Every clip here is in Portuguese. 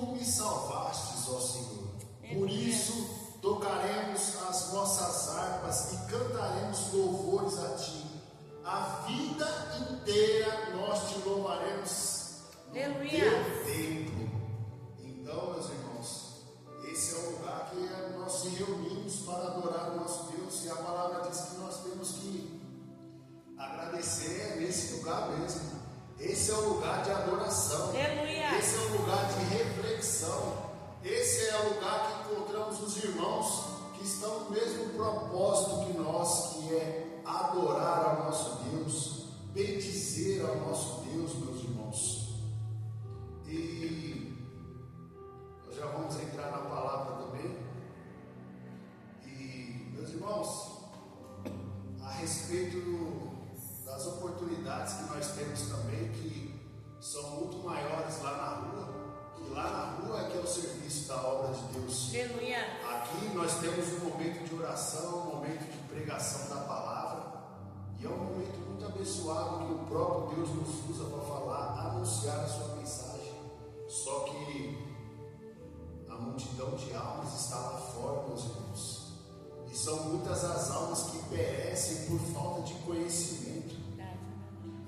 Tu me salvastes, ó Senhor. Por isso tocaremos as nossas harpas e cantaremos louvores a Ti. A vida inteira nós Te louvaremos no Teu templo. Então, meus irmãos, esse é o lugar que nós se reunimos para adorar o nosso Deus. E a palavra diz que nós temos que agradecer nesse lugar mesmo. Esse é o lugar de adoração. Aleluia. Esse é o lugar de reflexão. Esse é o lugar que encontramos os irmãos que estão no mesmo propósito que nós, que é adorar ao nosso Deus, bendizer ao nosso Deus, meus irmãos. E nós já vamos entrar na palavra também. E, meus irmãos, a respeito das oportunidades que nós temos também, que são muito maiores lá na rua, que lá na rua é que é o serviço da obra de Deus. Aleluia. Aqui nós temos um momento de oração, um momento de pregação da palavra, e é um momento muito abençoado que o próprio Deus nos usa para falar, anunciar a sua mensagem. Só que a multidão de almas está lá fora, meus irmãos, e são muitas as almas que perecem por falta de conhecimento.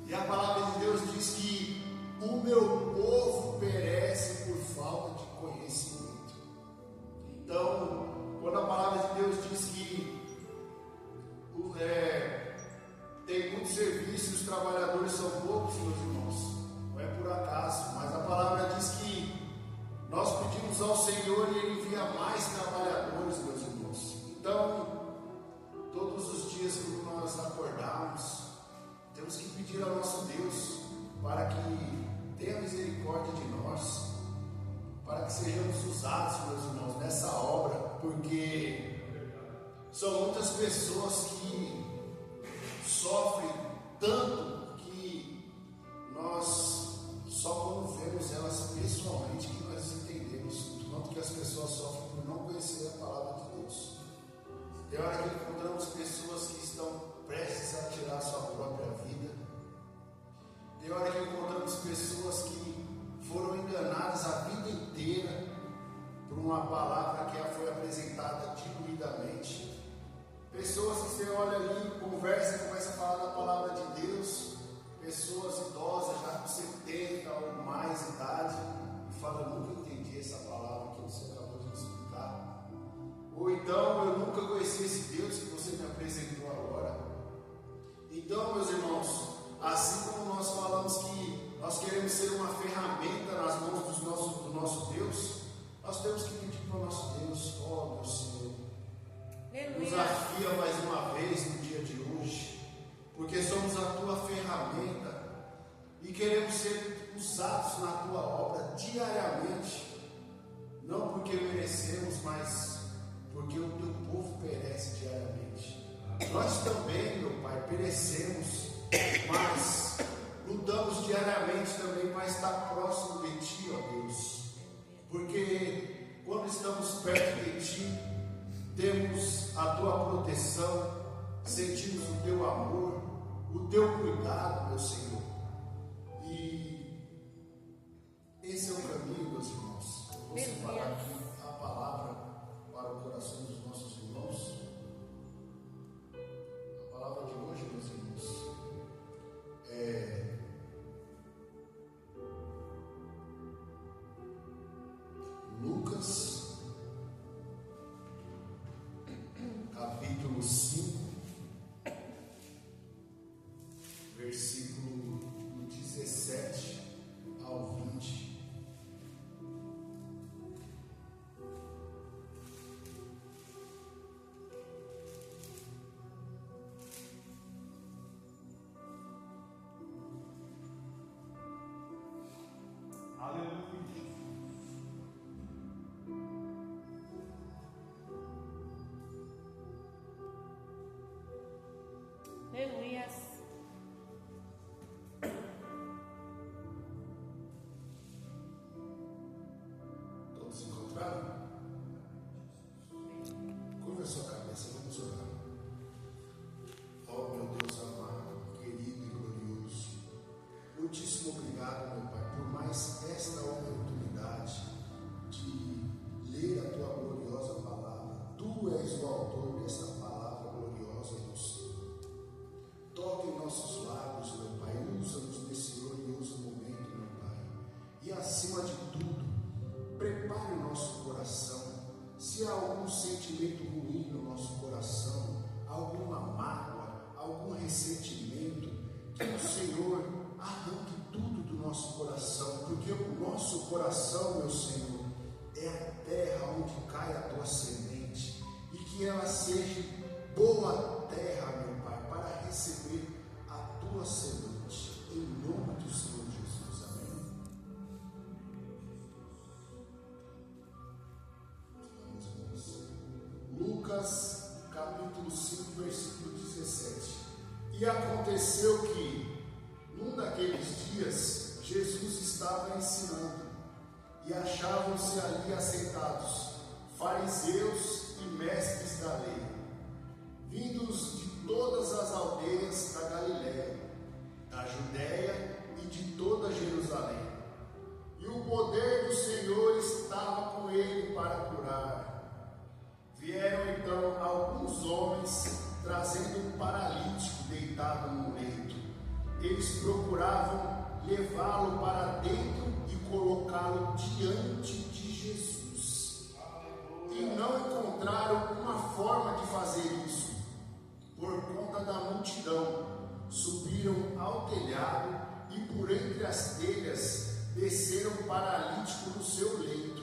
E a palavra de Deus diz que o meu povo perece por falta de conhecimento. Então, quando a palavra de Deus diz que tem muito serviço e os trabalhadores são poucos, meus irmãos, não é por acaso, mas a palavra diz que nós pedimos ao Senhor e Ele envia mais trabalhadores, meus irmãos. Então, todos os dias que nós acordarmos, temos que pedir ao nosso Deus para que tenha misericórdia de nós, para que sejamos usados, meus irmãos, nessa obra, porque são muitas pessoas que sofrem tanto que nós só quando vemos elas pessoalmente que nós entendemos o quanto que as pessoas sofrem por não conhecer a palavra de Deus. Tem hora que encontramos pessoas que estão prestes a tirar a sua própria vida. Tem hora que encontramos pessoas que foram enganadas a vida inteira por uma palavra que foi apresentada diluidamente. Pessoas que você olha ali, conversa e começa a falar da palavra de Deus. Pessoas idosas, já com 70 ou mais idade, e fala: nunca entendi essa palavra que você acabou de me explicar. Ou então, eu nunca conheci esse Deus que você me apresentou agora. Então, meus irmãos, assim como nós falamos que nós queremos ser uma ferramenta nas mãos do nosso Deus, nós temos que pedir para o nosso Deus: ó meu Senhor, nos afia mais uma vez no dia de hoje, porque somos a tua ferramenta e queremos ser usados na tua obra diariamente, não porque merecemos, mas porque o teu povo perece diariamente. Nós também, meu Pai, perecemos, mas lutamos diariamente também para estar próximo de Ti, ó Deus, porque quando estamos perto de Ti, temos a Tua proteção, sentimos o Teu amor, o Teu cuidado, meu Senhor, e esse é o caminho, meus irmãos. Vou separar aqui a palavra para o coração dos nossos irmãos. A palavra de hoje, meus irmãos, é Lucas, capítulo 5, versículo 17 ao 20. Aleluia. Todos se encontraram? Curva a sua cabeça, vamos orar. Ó meu Deus amado, querido e glorioso, muitíssimo obrigado, meu Pai, por mais esta oportunidade acima de tudo, prepare o nosso coração. Se há algum sentimento ruim no nosso coração, alguma mágoa, algum ressentimento, que o Senhor arranque tudo do nosso coração, porque o nosso coração, meu Senhor, é a terra onde cai a tua semente, e que ela seja boa terra, meu Pai, para receber a tua semente, em nome do Senhor Jesus. Amém. Lucas capítulo 5, versículo 17. E aconteceu que, num daqueles dias, Jesus estava ensinando, e achavam-se ali assentados fariseus e mestres da lei, vindos de todas as aldeias da Galiléia, da Judéia e de toda Jerusalém. E o poder do Senhor estava com ele para curar. Vieram então alguns homens trazendo um paralítico deitado no leito. Eles procuravam levá-lo para dentro e colocá-lo diante de Jesus. E não encontraram uma forma de fazer isso, por conta da multidão. Subiram ao telhado e por entre as telhas desceram o paralítico no seu leito,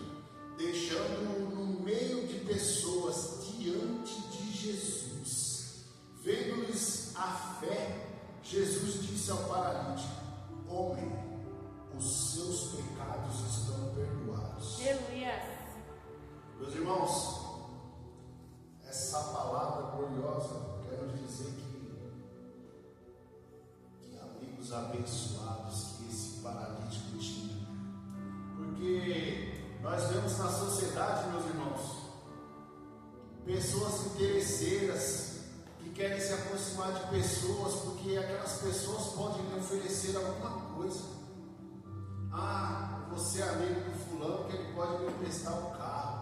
deixando-o no meio de pessoas diante de Jesus. Vendo-lhes a fé, Jesus disse ao paralítico: homem, os seus pecados estão perdoados. Aleluia. Meus irmãos, essa palavra gloriosa, quero dizer que amigos abençoados que esse paralítico tinha, porque nós vemos na sociedade, meus irmãos, pessoas interesseiras que querem se aproximar de pessoas porque aquelas pessoas podem lhe oferecer alguma coisa. Ah, você é amigo do fulano que ele pode me emprestar um carro.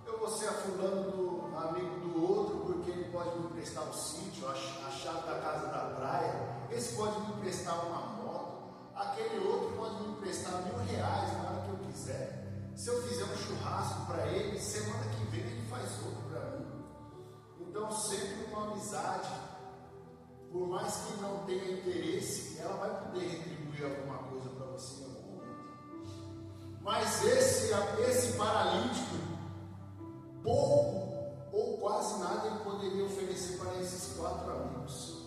Eu vou ser amigo do outro porque ele pode me emprestar um sítio, a chave da casa da praia. Esse pode me emprestar uma moto. Aquele outro pode me emprestar R$1.000 na hora que eu quiser. Se eu fizer um churrasco para ele, semana que vem ele faz outro para mim. Então, sempre uma amizade, por mais que não tenha interesse, ela vai poder retribuir alguma coisa para você em algum momento. Mas esse paralítico, pouco ou quase nada ele poderia oferecer para esses 4 amigos.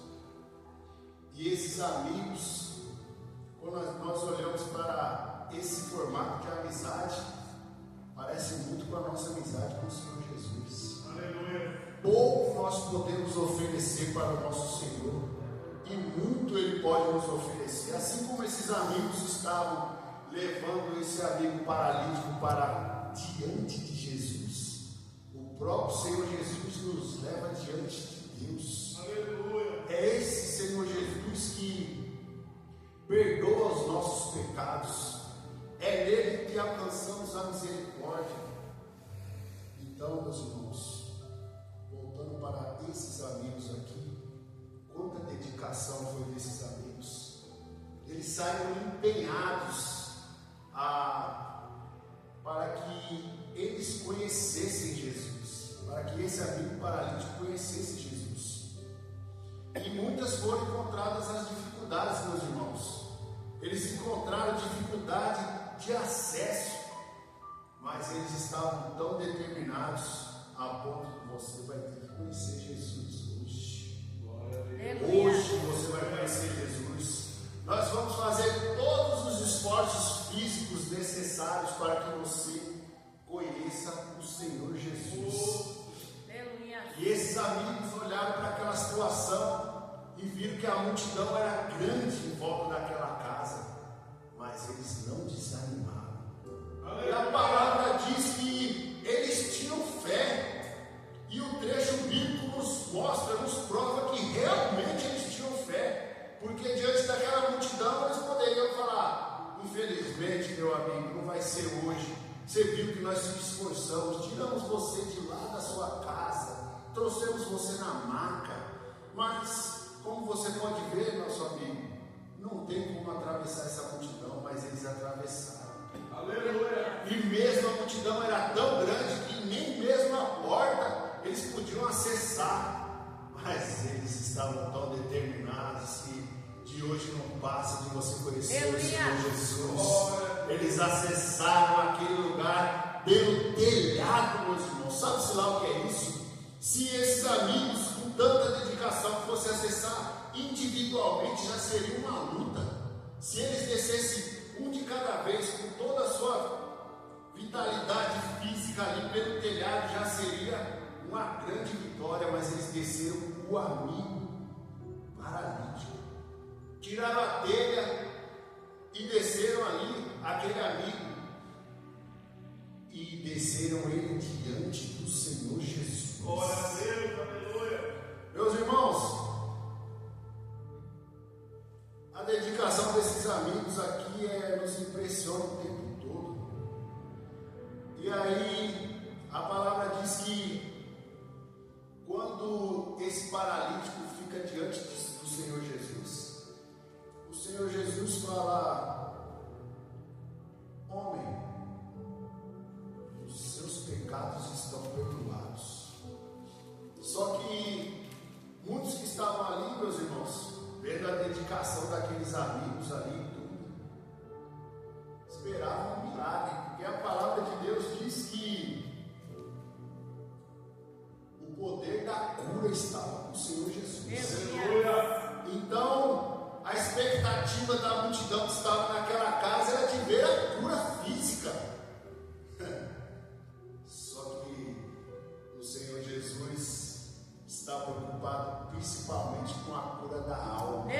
E esses amigos, quando nós olhamos para esse formato de amizade, parece muito com a nossa amizade com o Senhor Jesus. Aleluia. Pouco nós podemos oferecer para o nosso Senhor, e muito Ele pode nos oferecer. Assim como esses amigos estavam levando esse amigo paralítico para diante de Jesus, o próprio Senhor Jesus nos leva diante de Deus. Aleluia. É esse Senhor Jesus que perdoa os nossos pecados, é nele que alcançamos a misericórdia. Então, meus irmãos, voltando para esses amigos aqui, quanta dedicação foi desses amigos. Eles saíram empenhados para que eles conhecessem Jesus, para que esse amigo paralítico conhecesse Jesus. E muitas foram encontradas as dificuldades, meus irmãos. Eles encontraram dificuldade de acesso, mas eles estavam tão determinados a ponto que você vai ter que conhecer Jesus hoje. Hoje você vai conhecer Jesus. Nós vamos fazer todos os esforços físicos necessários para que você conheça o Senhor Jesus. E esses amigos olharam para aquela situação e viram que a multidão era grande em volta daquela casa, mas eles não desanimaram. E a palavra diz que eles tinham fé, e o trecho bíblico nos mostra, nos prova que realmente eles tinham fé, porque diante daquela multidão eles poderiam falar: infelizmente, meu amigo, não vai ser hoje. Você viu que nós se esforçamos, tiramos você de lá da sua casa, trouxemos você na maca, mas como você pode ver, nosso amigo, não tem como atravessar essa multidão, mas eles atravessaram. e mesmo a multidão era tão grande que nem mesmo a porta eles podiam acessar, mas eles estavam tão determinados que de hoje não passa de você conhecer o Senhor Jesus. Eles acessaram aquele lugar pelo telhado, meus irmãos. Sabe-se lá o que é isso? Se esses amigos com tanta dedicação fossem acessar individualmente, já seria uma luta. Se eles descessem um de cada vez com toda a sua vitalidade física ali pelo telhado, já seria uma grande vitória. Mas eles desceram com o amigo paralítico, tiraram a telha e desceram ali aquele amigo e desceram ele diante do Senhor Jesus. Glória a Deus, aleluia. Meus irmãos, a dedicação desses amigos aqui nos impressiona o tempo todo. E aí a palavra diz que quando esse paralítico fica diante do Senhor Jesus, o Senhor Jesus fala: homem, os seus pecados estão perdoados. Só que muitos que estavam ali, meus irmãos, vendo a dedicação daqueles amigos ali, tudo, esperavam um milagre, porque a palavra de Deus diz que o poder da cura estava no Senhor Jesus. Então, a expectativa da multidão que estava naquela casa era de ver a cura física. Só que o Senhor Jesus está preocupado principalmente com a cura da alma. E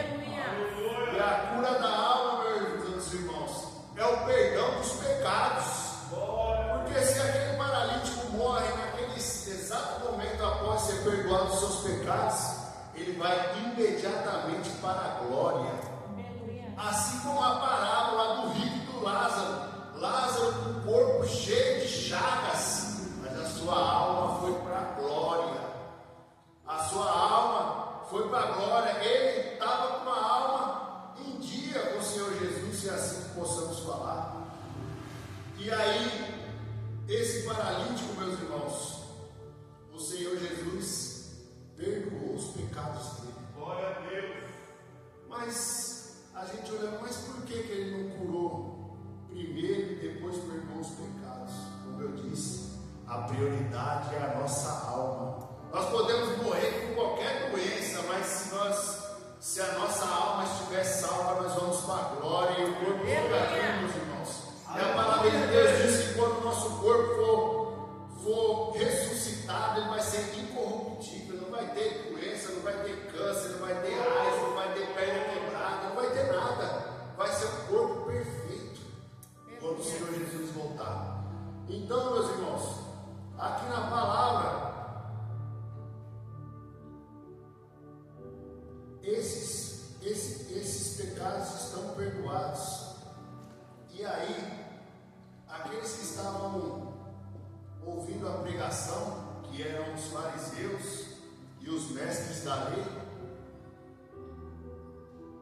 a cura da alma, meus irmãos, é o perdão dos pecados. Porque se aquele paralítico morre naquele exato momento após ser perdoado dos seus pecados, ele vai imediatamente para a glória. Assim como a parábola do rico e do Lázaro. Lázaro com o corpo cheio de chagas, mas a sua alma foi para a glória. A sua alma foi para a glória. Ele estava com a alma em dia com o Senhor Jesus, se assim possamos falar. E aí, esse paralítico, meus irmãos, o Senhor Jesus perdoou os pecados dele. Glória a Deus. Mas a gente olha, mas por que ele não curou primeiro e depois perdoou os pecados? Como eu disse, a prioridade é a nossa alma. Nós podemos morrer com qualquer doença, mas se a nossa alma estiver salva, nós vamos para a glória e o corpo fica aqui, meus irmãos. E a palavra de Deus diz que quando o nosso corpo for ressuscitado, ele vai ser incorruptível, não vai ter doença, não vai ter câncer, não vai ter AIDS, não vai ter perna quebrada, não vai ter nada. Vai ser um corpo perfeito quando o Senhor Jesus voltar. Então, meus irmãos, aqui na palavra, esses pecados estão perdoados. E aí, aqueles que estavam ouvindo a pregação, que eram os fariseus e os mestres da lei,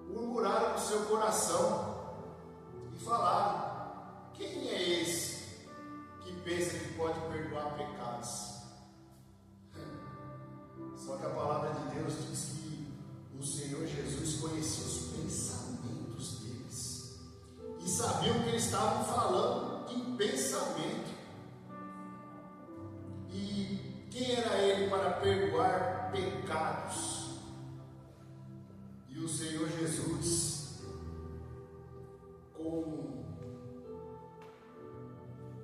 murmuraram no seu coração e falaram: quem é esse que pensa que pode perdoar pecados? Só que a palavra de Deus diz que o Senhor Jesus conhecia os pensamentos deles e sabia o que eles estavam falando em pensamento. E quem era ele para perdoar pecados? E o Senhor Jesus, com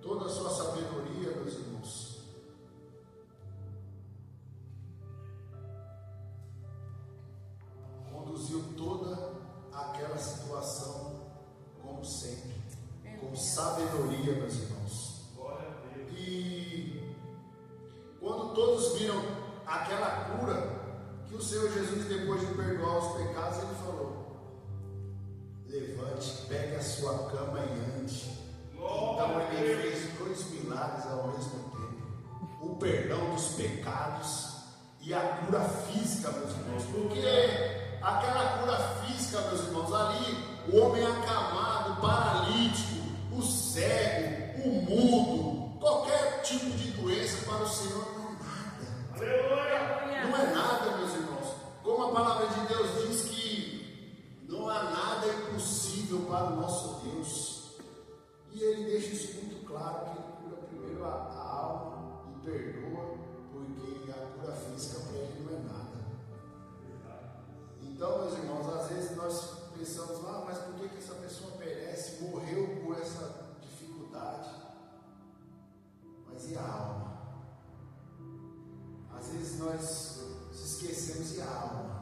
toda a sua sabedoria, meus irmãos, conduziu toda aquela situação como sempre, com sabedoria, meus irmãos. E quando todos viram aquela cura que o Senhor Jesus, depois de perdoar os pecados, ele falou: levante, pegue a sua cama e ande. Então ele fez 2 milagres ao mesmo tempo: o perdão dos pecados e a cura física, meus irmãos. Porque aquela cura física, meus irmãos, ali o homem acamado, o paralítico, o cego, o mudo, palavra de Deus diz que não há nada impossível para o nosso Deus. E Ele deixa isso muito claro, que Ele cura primeiro a alma e perdoa, porque a cura física para Ele não é nada. Então, meus irmãos, às vezes nós pensamos, mas por que essa pessoa perece, morreu por essa dificuldade? Mas e a alma? Às vezes nós se esquecemos, e a alma?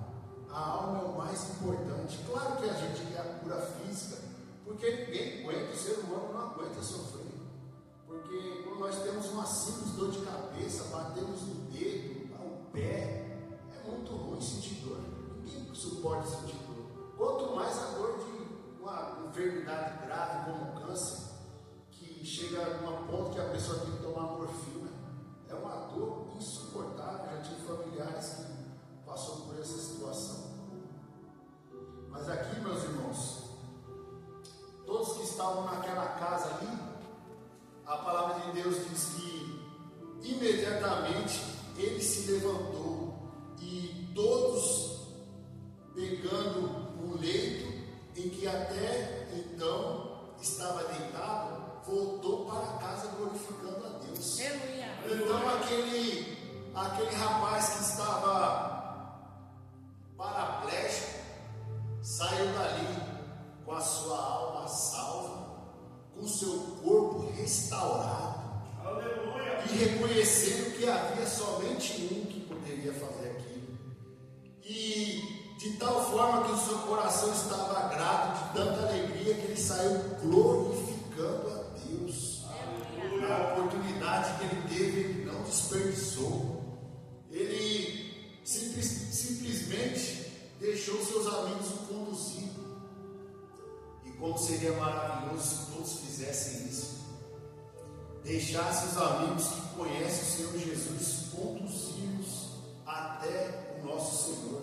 A alma é o mais importante. Claro que a gente quer a cura física, porque ninguém aguenta, o ser humano não aguenta sofrer. Porque quando nós temos uma simples dor de cabeça, batemos no dedo, no pé, é muito ruim sentir dor. Ninguém suporta sentir dor. Quanto mais a dor de uma enfermidade grave como o câncer, que chega a uma ponto que a pessoa tem que tomar morfina. É uma dor insuportável. Já tive familiares que passou por essa situação. Mas aqui, meus irmãos, todos que estavam naquela casa ali, a palavra de Deus diz que imediatamente ele se levantou e todos, pegando um leito em que até então estava deitado, voltou para casa glorificando a Deus. Então aquele rapaz que estava paraplégico saiu dali com a sua alma salva, com o seu corpo restaurado. Aleluia. E reconhecendo que havia somente um que poderia fazer aquilo. E de tal forma que o seu coração estava grato, de tanta alegria, que ele saiu glorificando a Deus. Aleluia. A oportunidade que ele teve, ele não desperdiçou. Ele simplesmente deixou seus amigos o conduzir. E como seria maravilhoso se todos fizessem isso. Deixasse os amigos que conhecem o Senhor Jesus conduzir-nos até o nosso Senhor,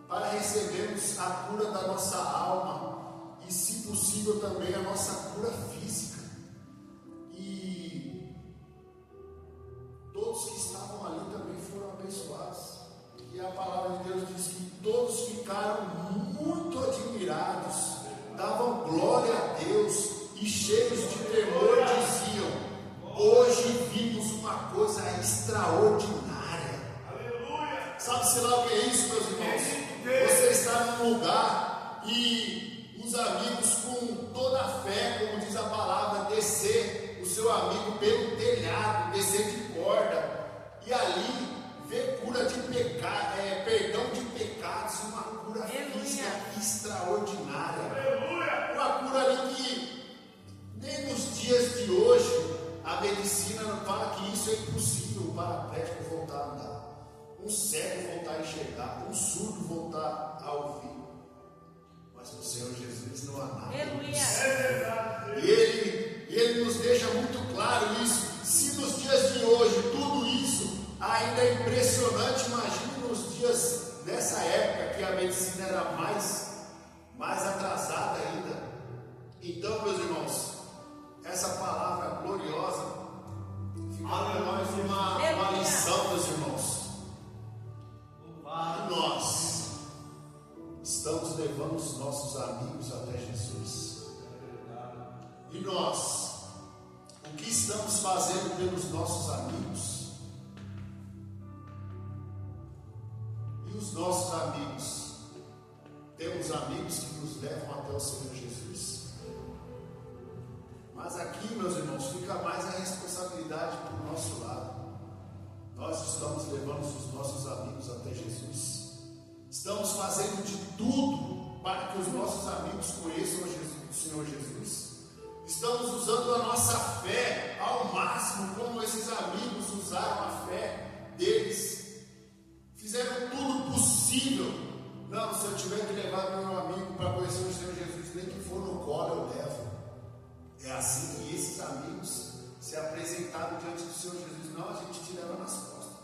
para recebermos a cura da nossa alma e, se possível, também a nossa cura física. E todos que estavam ali também foram abençoados. E a palavra de Deus diz que todos ficaram muito admirados, davam glória a Deus e, cheios de temor, diziam: hoje vimos uma coisa extraordinária. Aleluia. Sabe-se lá o que é isso, meus irmãos? Você está num lugar e os amigos, com toda a fé, como diz a palavra, descer o seu amigo pelo telhado, descer de corda, e ali ver cura de pecado, perdão de pecados, uma cura física extraordinária. Aleluia. Uma cura ali que nem nos dias de hoje a medicina não fala que isso é impossível. Um paraplégico voltar a andar, um cego voltar a enxergar, um surdo voltar a ouvir. Mas o Senhor Jesus não há nada. E ele nos deixa muito claro isso. Se nos dias de hoje tudo isso ainda é impressionante, imagine nos dias dessa época, que a medicina era mais atrasada ainda. Então, meus irmãos, essa palavra gloriosa fica para nós uma lição, meus irmãos. E nós estamos levando os nossos amigos até Jesus. E nós, o que estamos fazendo pelos nossos amigos? E os nossos amigos? Temos amigos que nos levam até o Senhor Jesus? Mas aqui, meus irmãos, fica mais a responsabilidade para o nosso lado. Nós estamos levando os nossos amigos até Jesus. Estamos fazendo de tudo para que os nossos amigos conheçam o Senhor Jesus. Estamos usando a nossa fé ao máximo, como esses amigos usaram a fé deles. Fizeram tudo possível. Não, se eu tiver que levar meu amigo para conhecer o Senhor Jesus, nem que for no colo eu levo. É assim que esses amigos se apresentaram diante do Senhor Jesus. Não, a gente te leva nas costas.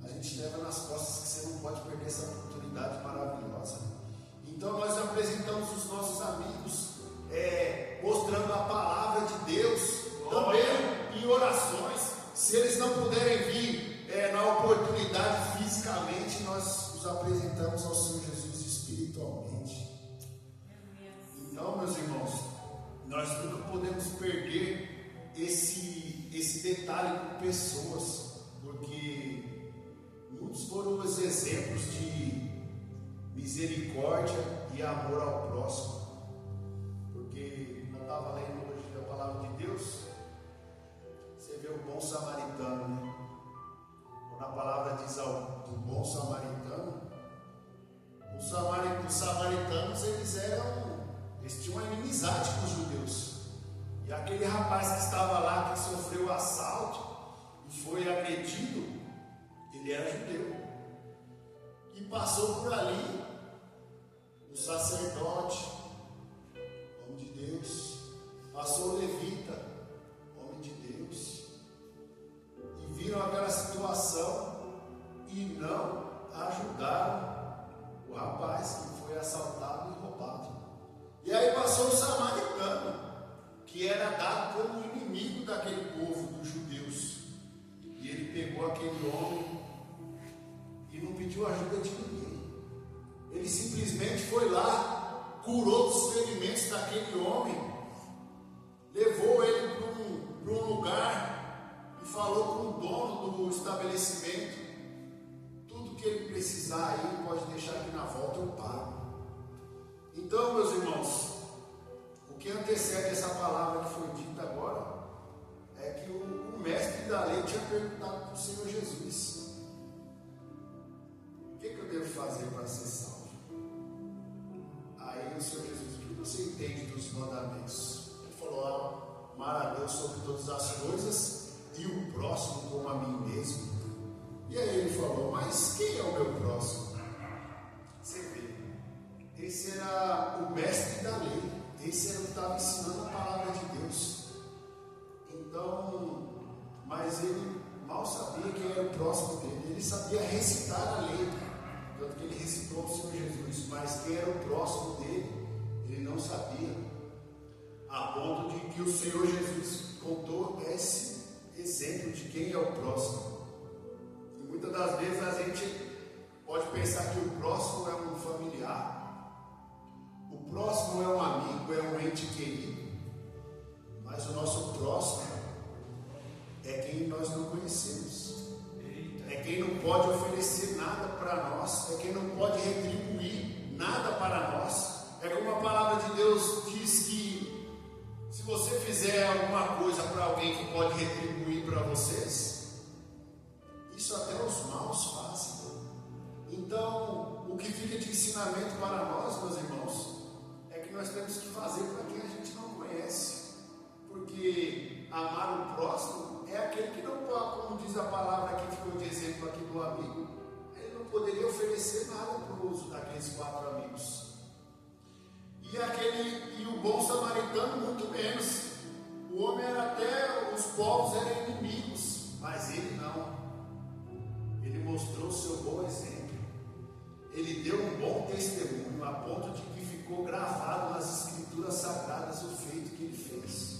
A gente te leva nas costas, que você não pode perder essa oportunidade maravilhosa. Então nós apresentamos os nossos amigos, mostrando a palavra de Deus, também em orações. Se eles não puderem vir na oportunidade fisicamente, nós os apresentamos nunca podemos perder esse detalhe com pessoas, porque muitos foram os exemplos de misericórdia e amor ao próximo. Porque eu estava lendo hoje a palavra de Deus, você vê o bom samaritano, né? Quando a palavra diz do bom samaritano, os samaritanos eles tinham uma inimizade com os judeus. E aquele rapaz que estava lá, que sofreu assalto e foi agredido, ele era judeu. E passou por ali o sacerdote, homem de Deus, passou o levita, homem de Deus, e viram aquela situação e não ajudaram o rapaz que foi assaltado e roubado. E aí passou o samaritano, que era dado como inimigo daquele povo, dos judeus. E ele pegou aquele homem e não pediu ajuda de ninguém. Ele simplesmente foi lá, curou dos ferimentos daquele homem, levou ele para um lugar e falou com o dono do estabelecimento: tudo que ele precisar aí, pode deixar aqui na volta, eu pago. Então, meus irmãos, o que antecede essa palavra que foi dita agora é que o mestre da lei tinha perguntado para o Senhor Jesus: o que eu devo fazer para ser salvo? Aí o Senhor Jesus: o que você entende dos mandamentos? Ele falou: amar a Deus sobre todas as coisas e o próximo como a mim mesmo. E aí ele falou: mas quem é o meu próximo? Você vê, esse era o mestre da lei, esse era o que estava ensinando a palavra de Deus. Então, mas ele mal sabia quem era o próximo dele. Ele sabia recitar a lei, tanto que ele recitou ao Senhor Jesus, mas quem era o próximo dele, ele não sabia, a ponto de que o Senhor Jesus contou esse exemplo de quem é o próximo. E muitas das vezes a gente pode pensar que o próximo é um familiar, o próximo é um amigo, é um ente querido, mas o nosso próximo é quem nós não conhecemos, é quem não pode oferecer nada para nós, é quem não pode retribuir nada para nós. É como a palavra de Deus diz que se você fizer alguma coisa para alguém que pode retribuir para vocês, isso até os maus fazem. Então, o que fica de ensinamento para nós, meus irmãos, é que nós temos que fazer para quem a gente não conhece, porque amar o próximo é aquele que não pode, como diz a palavra que ficou de exemplo aqui do amigo, ele não poderia oferecer nada para o uso daqueles 4 amigos. E o bom samaritano muito menos. O homem era até, os povos eram inimigos, mas ele não. Ele mostrou o seu bom exemplo. Ele deu um bom testemunho, a ponto de que ficou gravado nas escrituras sagradas o feito que ele fez.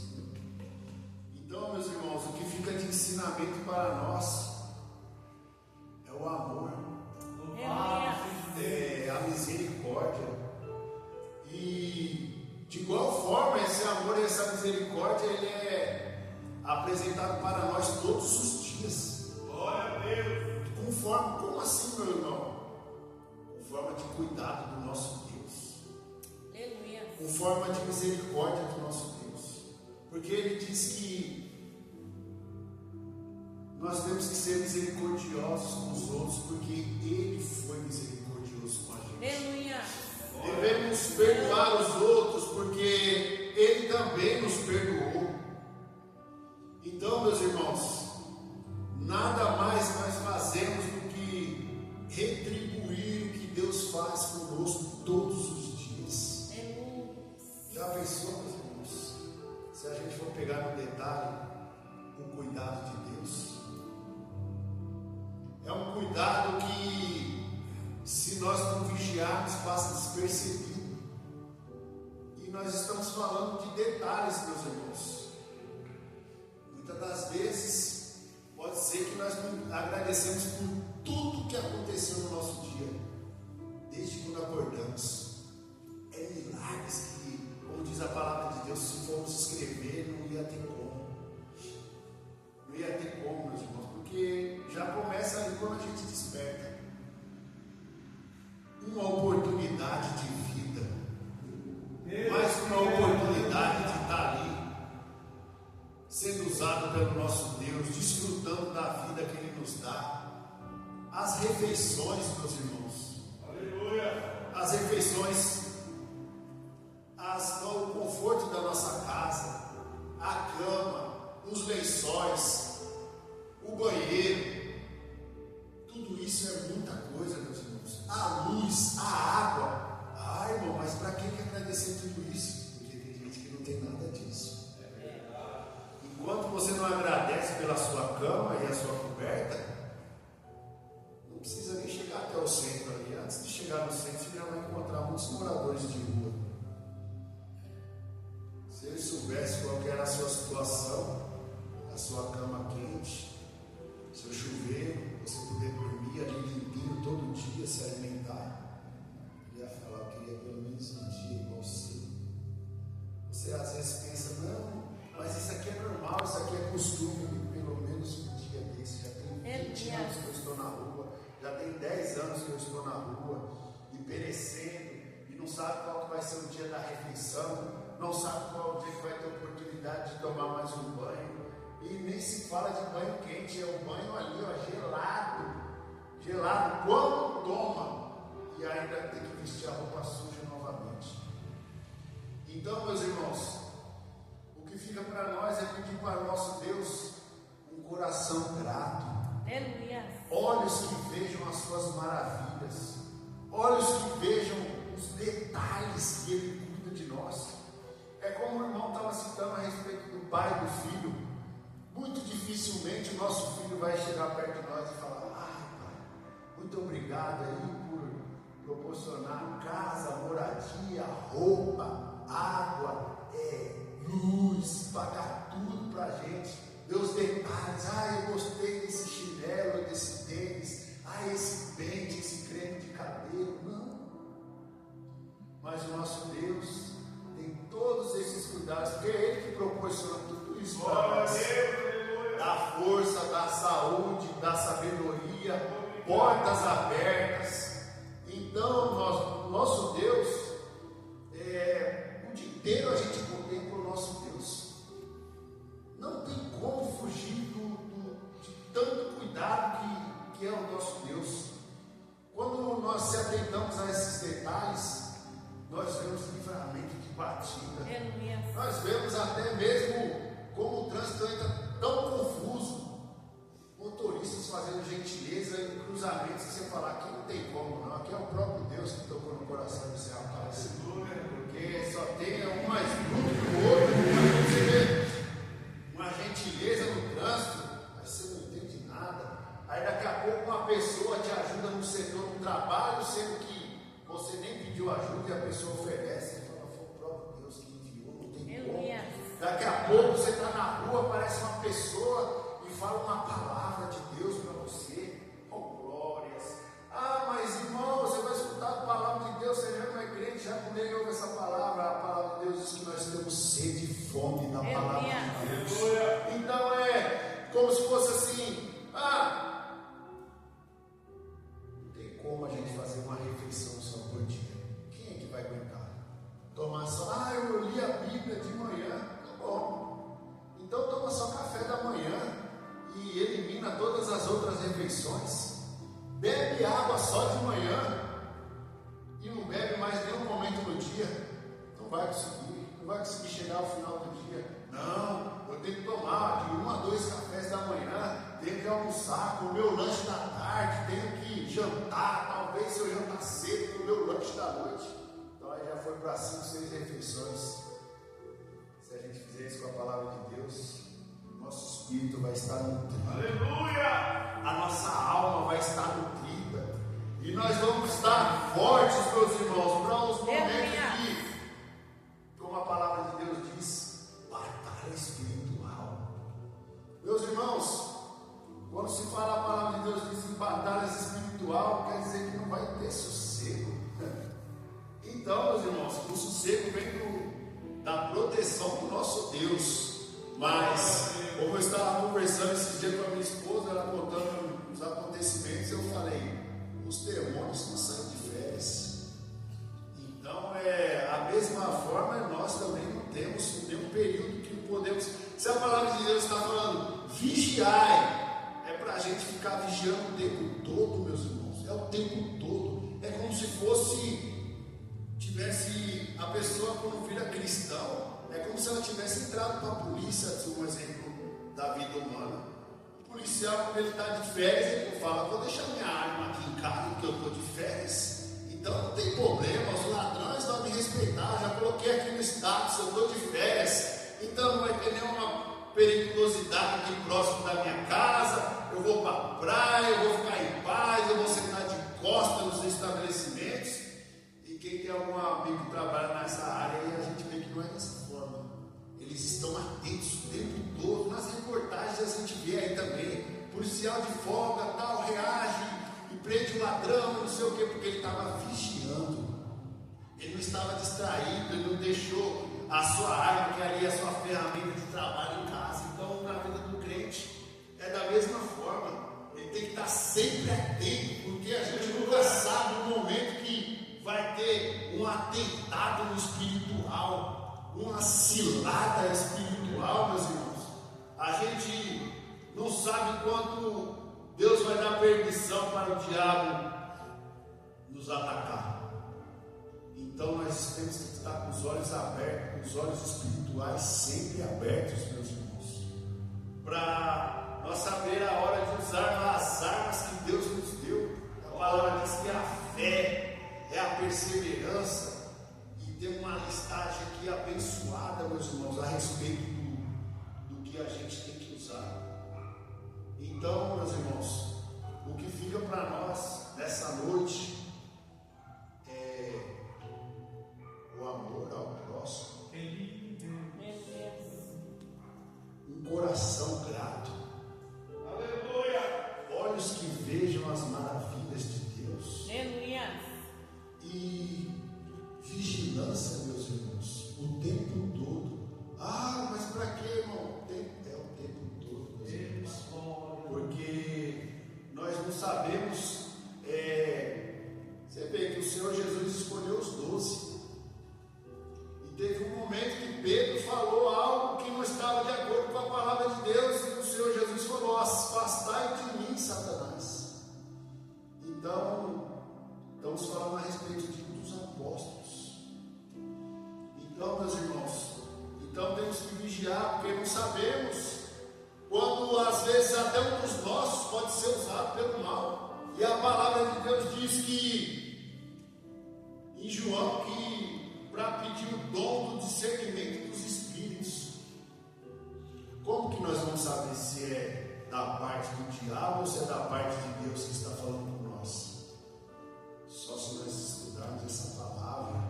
Então, meus irmãos, o que fica de ensinamento para nós é o amor, é a misericórdia. E de igual forma, esse amor e essa misericórdia, ele é apresentado para nós todos os dias. Glória a Deus. Como assim, meu irmão? Com forma de cuidado do nosso Deus. Aleluia. Com forma de misericórdia do nosso Deus. Porque ele diz que nós temos que ser misericordiosos com os outros, porque ele foi misericordioso com a gente. Aleluia. Devemos perdoar os outros, porque ele também nos perdoou. Então, meus irmãos, nada mais nós fazemos do que retribuir o que Deus faz conosco todos os dias. Já pensou, meus irmãos, se a gente for pegar no detalhe o cuidado de Deus? É um cuidado que, se nós não vigiarmos, passa despercebido. E nós estamos falando de detalhes, meus irmãos. Muitas das vezes pode ser que nós não agradecemos por tudo que aconteceu no nosso dia, desde quando acordamos. É milagres que, como diz a palavra de Deus, se formos escrever sendo usado pelo nosso Deus, desfrutando da vida que Ele nos dá. As refeições, meus irmãos. Aleluia. As refeições, o conforto da nossa casa, a cama, os lençóis, o banheiro, tudo isso é muita coisa, meus irmãos. A luz, a água. Ah, irmão, mas para que agradecer tudo isso? Porque tem gente que não tem nada disso. Enquanto você não agradece pela sua cama e a sua coberta, não precisa nem chegar até o centro ali. Antes de chegar no centro, você já vai encontrar muitos moradores de rua. Se eles soubessem qual que era a sua situação, a sua cama quente, seu chuveiro, você poder dormir ali limpinho todo dia, se alimentar, ele ia falar: eu queria pelo menos um dia igual você. Você às vezes pensa: não, mas isso aqui é normal, isso aqui é costume. Pelo menos um dia desse. Já tem 20 anos que eu estou na rua, já tem 10 anos que eu estou na rua, e perecendo, e não sabe qual que vai ser o dia da refeição, não sabe qual dia que vai ter oportunidade de tomar mais um banho. E nem se fala de banho quente, é o banho ali, ó, gelado, quando toma, e ainda tem que vestir a roupa suja novamente. Então, meus irmãos, o que fica para nós é pedir para o nosso Deus um coração grato. Aleluia. Olhos que vejam as suas maravilhas, olhos que vejam os detalhes que Ele cuida de nós. É como o irmão estava citando a respeito do pai e do filho. Muito dificilmente o nosso filho vai chegar perto de nós e falar: ai, pai, muito obrigado aí por proporcionar casa, moradia, roupa, água, luz, pagar tudo pra gente. Deus detalhes: ah, eu gostei desse chinelo, desse tênis, esse pente, esse creme de cabelo. Não. Mas o nosso Deus tem todos esses cuidados, porque é Ele que proporciona tudo isso para nós. Da força, da saúde, da sabedoria, portas abertas. Então, nosso Deus, o dia inteiro a gente contempla o nosso Deus. Não tem como fugir de tanto cuidado que é o nosso Deus. Quando nós se atentamos a esses detalhes, nós vemos livramento de batida. Nós vemos até mesmo como o trânsito entra tão confuso. Motoristas fazendo gentileza em cruzamentos que você fala: aqui não tem como não, aqui é o próprio Deus que tocou no coração desse rapaz. Porque só tem um mais bruto que o outro. Mas você vê uma gentileza no trânsito, aí você não entende nada. Aí daqui a pouco uma pessoa te ajuda no setor do trabalho, sendo que você nem pediu ajuda e a pessoa oferece. Você fala: foi o próprio Deus que enviou, não tem como. Daqui a pouco você está na rua, aparece uma pessoa e fala uma palavra de Deus para você. Oh, glórias! Ah, mas irmão, você vai escutar a palavra de Deus, você já não é crente, já nem ouve essa palavra. A palavra de Deus diz que nós temos sede e fome da palavra de Deus. Então é como se fosse assim: não tem como a gente fazer uma refeição só por dia. Quem é que vai aguentar? Tomar só: eu li a Bíblia de manhã. Bom, então toma só café da manhã e elimina todas as outras refeições. Bebe água só de manhã e não bebe mais nenhum momento no dia. Não vai conseguir chegar ao final do dia. Não, eu tenho que tomar de 1 a 2 cafés da manhã, tenho que almoçar, comer o lanche da tarde, tenho que jantar, talvez se eu jantar cedo, comer o lanche da noite. Então aí já foi para 5, 6 refeições. Se a gente fizer isso com a palavra de Deus, nosso espírito vai estar nutrido. Aleluia! A nossa alma vai estar nutrida. E nós vamos estar fortes, meus irmãos, para os momentos que, como a palavra de Deus diz, batalha espiritual. Meus irmãos, quando se fala a palavra de Deus diz em batalhas espiritual, quer dizer que não vai ter sossego. Então, meus irmãos, o sossego vem da proteção do nosso Deus. Mas, como eu estava conversando esses dias com a minha esposa, ela contando os acontecimentos, eu falei: os demônios não saem de férias. Então, a mesma forma, nós também não temos nenhum período que podemos. Se a palavra de para a gente ficar vigiando o tempo todo, meus irmãos. É o tempo todo. É como se tivesse a pessoa quando vira cristão, é como se ela tivesse entrado para a polícia, um exemplo da vida humana. O policial, quando ele está de férias, ele fala: vou deixar minha arma aqui em casa, porque eu estou de férias. Então não tem problema, os ladrões vão me respeitar. Já coloquei aqui no status, eu estou de férias. Então não vai ter nenhuma periculosidade aqui próximo da minha casa. Eu vou para a praia, eu vou ficar em paz, eu vou sentar de costas nos estabelecimentos. E quem tem algum amigo que trabalha nessa área, aí a gente vê que não é dessa forma. Eles estão atentos o tempo todo. Nas reportagens a gente vê aí também: policial de folga, tal, reage e prende o ladrão, não sei o quê, porque ele estava vigiando. Ele não estava distraído, ele não deixou a sua arma, que ali é a sua ferramenta de trabalho em casa. Então, na vida do crente, é da mesma forma. Ele tem que estar sempre atento, porque a gente nunca sabe o momento que vai ter um atentado no espiritual, uma cilada espiritual, meus irmãos. A gente não sabe quando Deus vai dar permissão para o diabo nos atacar. Então nós temos que estar com os olhos abertos, os olhos espirituais sempre abertos, meus irmãos, para nós saber a hora de usar as armas que Deus nos deu. A palavra diz que a fé é a perseverança, e tem uma listagem aqui abençoada, meus irmãos, a respeito do que a gente tem que usar. Então, meus irmãos, o que fica para nós nessa noite é o amor ao próximo, um coração grato, aleluia, olhos que vejam as maravilhas de Deus, aleluia, e vigilância, meus irmãos, o tempo todo. Ah, mas para que, irmão? É o tempo todo, meus irmãos, porque nós não sabemos. Você vê que o Senhor Jesus escolheu os 12. Teve um momento que Pedro falou algo que não estava de acordo com a palavra de Deus, e o Senhor Jesus falou: afastai de mim, Satanás. Então, estamos falando a respeito dos apóstolos. Então, meus irmãos, temos que vigiar, porque não sabemos quando às vezes até um dos nossos pode ser usado pelo mal. E a palavra de Deus diz que em João, que para pedir o dom do discernimento dos espíritos. Como que nós vamos saber se é da parte do diabo ou se é da parte de Deus que está falando com nós? Só se nós estudarmos essa palavra.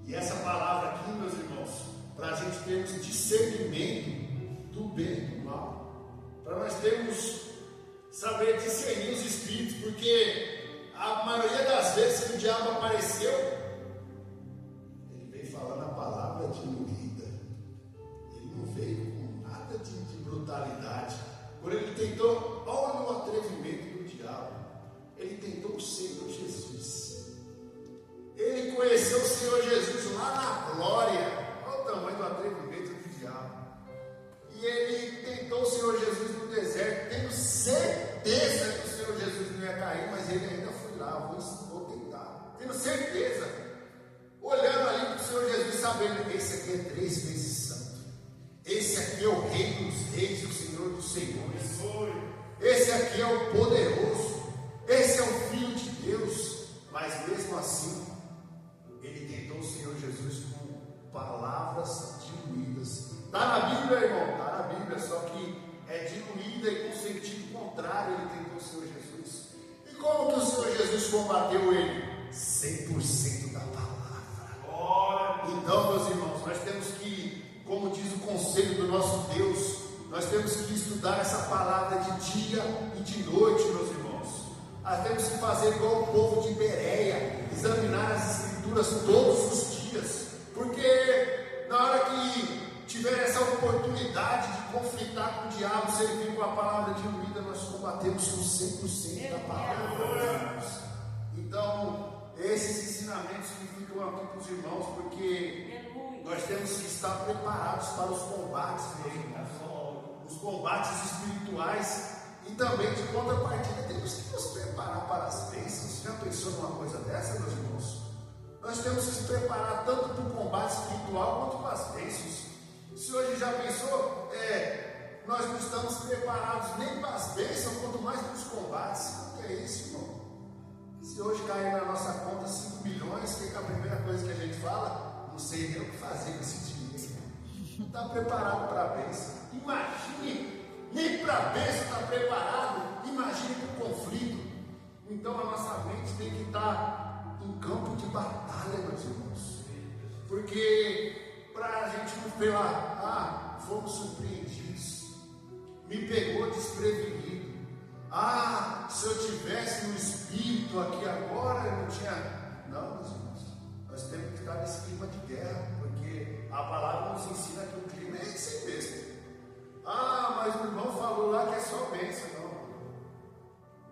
E essa palavra aqui, meus irmãos, para a gente termos discernimento do bem e do mal, para nós termos saber discernir os espíritos, porque a maioria das vezes que o diabo apareceu, ele veio falando a palavra diluída, ele não veio com nada de brutalidade. Quando ele tentou, olha o atrevimento do diabo, ele tentou o Senhor Jesus, ele conheceu o Senhor Jesus lá na glória. Olha o tamanho do atrevimento do diabo. E ele tentou o Senhor Jesus no deserto, tendo certeza que o Senhor Jesus não ia cair, mas ele ainda foi lá, vou tentar, tendo certeza, olhando ali para o Senhor Jesus, sabendo que esse aqui é 3 vezes santo, esse aqui é o Rei dos Reis, o Senhor dos Senhores, esse aqui é o poderoso, esse é o Filho de Deus. Mas mesmo assim, ele tentou o Senhor Jesus com palavras diluídas. Está na Bíblia, irmão, está na Bíblia, só que é diluída e com sentido contrário. Ele tentou o Senhor Jesus. E como que o Senhor Jesus combateu ele? 100% da palavra. Então, meus irmãos, nós temos que, como diz o conselho do nosso Deus, nós temos que estudar essa palavra de dia e de noite, meus irmãos. Nós temos que fazer igual o povo de Bereia, examinar as Escrituras todos os dias, porque na hora que tiver essa oportunidade de conflitar com o diabo, se ele vir com a palavra diluída, nós combatemos com 100% da palavra. Então, esses ensinamentos que ficam aqui para os irmãos, porque nós temos que estar preparados para os combates, meus irmãos. Os combates espirituais, e também de contrapartida temos que nos preparar para as bênçãos. Já pensou numa coisa dessa, meus irmãos? Nós temos que nos preparar tanto para o combate espiritual quanto para as bênçãos. Se hoje já pensou, nós não estamos preparados nem para as bênçãos, quanto mais para os combates. O que é isso, irmão? Se hoje cair na nossa conta 5 milhões, que é a primeira coisa que a gente fala? Não sei nem o que fazer com esse dinheiro. Não está preparado para a bênção. Imagine, nem para a bênção está preparado. Imagine para o conflito. Então a nossa mente tem que estar em campo de batalha, meus irmãos. Porque para a gente não ver lá, fomos surpreendidos, me pegou desprevenido. Se eu tivesse no espírito aqui agora, eu não tinha. Não, meus irmãos, nós temos que estar nesse clima de guerra, porque a palavra nos ensina que o clima é esse mesmo. Mas o irmão falou lá que é só bênção.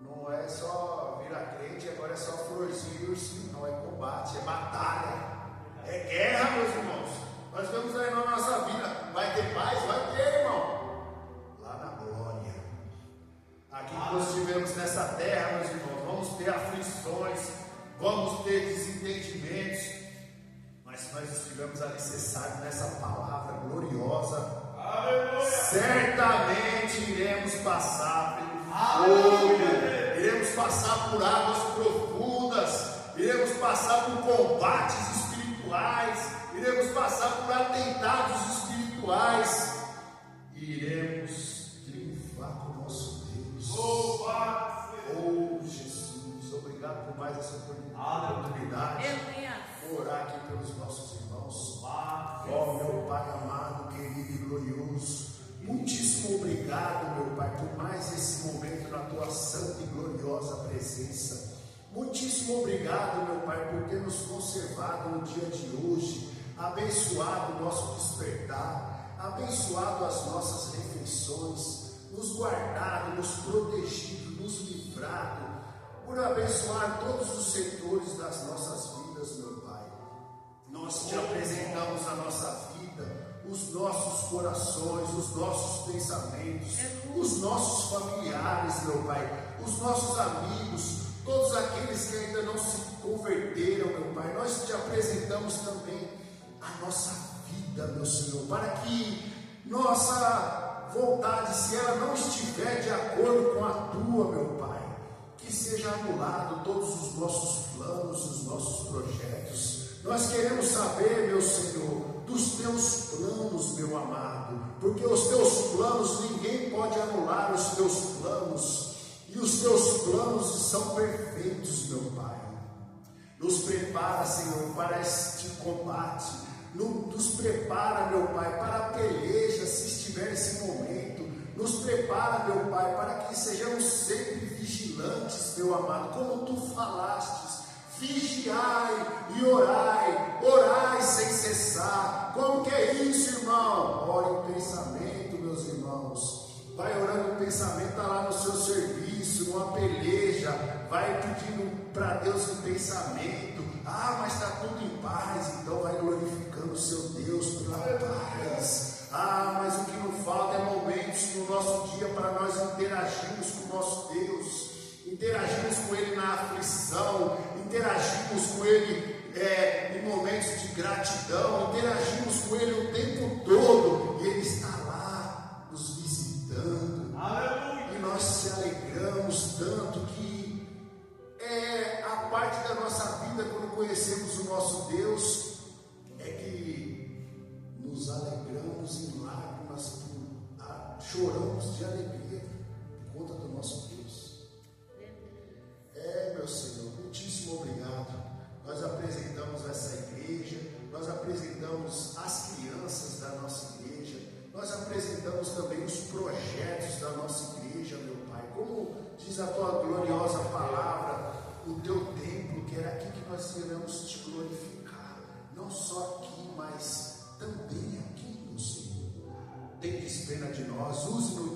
Não é só virar crente, agora é só florzinha e ursinho. Não, é combate, é batalha, é guerra, meus irmãos. Nós vamos aí na nossa vida. Vai ter paz? Vai ter, irmão. Lá na glória. Aqui que nós estivemos nessa terra, meus irmãos, vamos ter aflições, vamos ter desentendimentos, mas se nós estivermos alicerçados nessa palavra gloriosa, aleluia, certamente iremos passar pelo fogo, iremos passar por águas profundas, iremos passar por combates espirituais, iremos passar por atentados espirituais, iremos triunfar com o nosso Deus. Oh Jesus, obrigado por mais essa oportunidade. Orar aqui pelos nossos irmãos. Oh meu Pai amado, querido e glorioso, muitíssimo obrigado, meu Pai, por mais esse momento na tua santa e gloriosa presença. Muitíssimo obrigado, meu Pai, por ter nos conservado no dia de hoje, abençoado o nosso despertar, abençoado as nossas refeições, nos guardado, nos protegido, nos livrado, por abençoar todos os setores das nossas vidas, meu Pai. Nós te apresentamos a nossa vida, os nossos corações, os nossos pensamentos, os nossos familiares, meu Pai, os nossos amigos, todos aqueles que ainda não se converteram, meu Pai. Nós te apresentamos também a nossa vida, meu Senhor, para que nossa vontade, se ela não estiver de acordo com a tua, meu Pai, que seja anulado todos os nossos planos, os nossos projetos. Nós queremos saber, meu Senhor, dos teus planos, meu amado, porque os teus planos, ninguém pode anular os teus planos, e os teus planos são perfeitos, meu Pai. Nos prepara, Senhor, para este combate, nos prepara, meu Pai, para a peleja, se estiver esse momento. Nos prepara, meu Pai, para que sejamos sempre vigilantes, meu amado, como tu falastes. Vigiai e orai, orai sem cessar. Como que é isso, irmão? Ore em pensamento, meus irmãos. Vai orando em pensamento, está lá no seu serviço, numa peleja. Vai pedindo para Deus em pensamento. Mas está tudo em paz. Então vai glorificando o seu Deus pela paz. Mas o que não falta é momentos no nosso dia para nós interagirmos com o nosso Deus. Interagimos com Ele na aflição, interagimos com Ele em momentos de gratidão, interagimos com Ele o tempo todo, e Ele está lá nos visitando. Aleluia. E nós te alegramos tanto que a parte da nossa vida, quando conhecemos o nosso Deus, é que nos alegramos em lágrimas, choramos de alegria por conta do nosso Deus. Meu Senhor, muitíssimo obrigado. Nós apresentamos essa igreja, nós apresentamos as crianças da nossa igreja, nós apresentamos também os projetos da nossa igreja, meu Pai. Como diz a tua gloriosa palavra, o teu templo, que era aqui que nós iremos te glorificar, não só aqui, mas também aqui, meu Senhor. Tenha pena de nós, use-nos